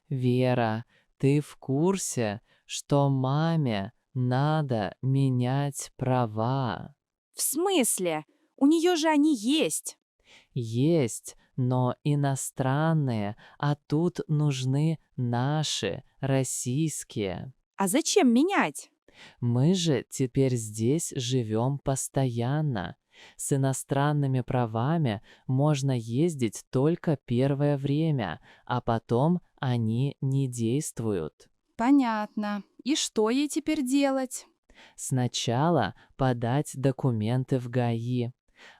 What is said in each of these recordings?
Вера, ты в курсе, что маме надо менять права? В смысле? У нее же они есть. Есть, но иностранные, а тут нужны наши, российские. А зачем менять? Мы же теперь здесь живем постоянно. С иностранными правами можно ездить только первое время, а потом они не действуют. Понятно. И что ей теперь делать? Сначала подать документы в ГАИ.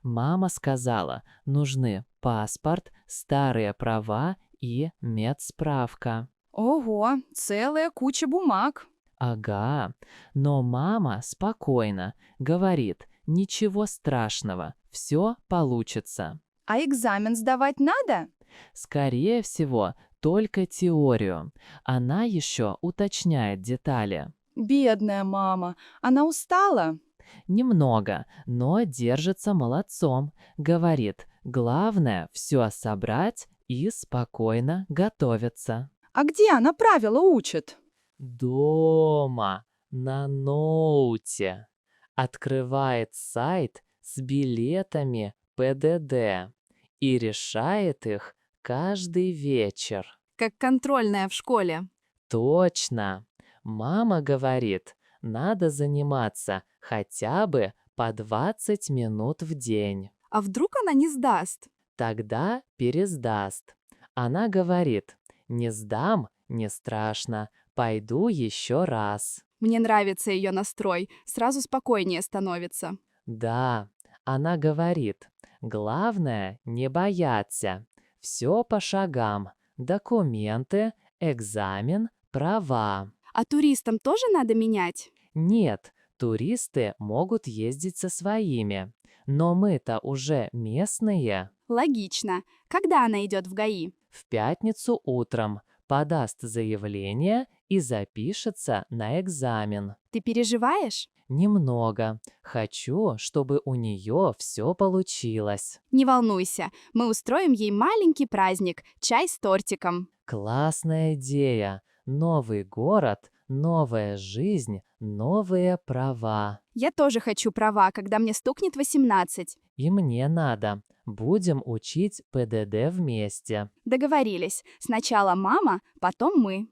Мама сказала, нужны паспорт, старые права и медсправка. Ого, целая куча бумаг. Ага, но мама спокойно говорит, ничего страшного, все получится. А экзамен сдавать надо? Скорее всего, только теорию. Она еще уточняет детали. Бедная мама. Она устала? Немного, но держится молодцом. Говорит, главное все собрать и спокойно готовиться. А где она правила учит? Дома, на ноуте. Открывает сайт с билетами ПДД и решает их каждый вечер. Как контрольная в школе. Точно. Мама говорит, надо заниматься хотя бы по 20 минут в день. А вдруг она не сдаст? Тогда пересдаст. Она говорит, не сдам, не страшно, пойду еще раз. Мне нравится ее настрой. Сразу спокойнее становится. Да, она говорит, главное не бояться. Все по шагам. Документы, экзамен, права. А туристам тоже надо менять? Нет, туристы могут ездить со своими. Но мы-то уже местные. Логично. Когда она идет в ГАИ? В пятницу утром подаст заявление и запишется на экзамен. Ты переживаешь? Немного. Хочу, чтобы у нее все получилось. Не волнуйся, мы устроим ей маленький праздник, чай с тортиком. Классная идея. Новый город, новая жизнь, новые права. Я тоже хочу права, когда мне стукнет 18. И мне надо. Будем учить ПДД вместе. Договорились. Сначала мама, потом мы.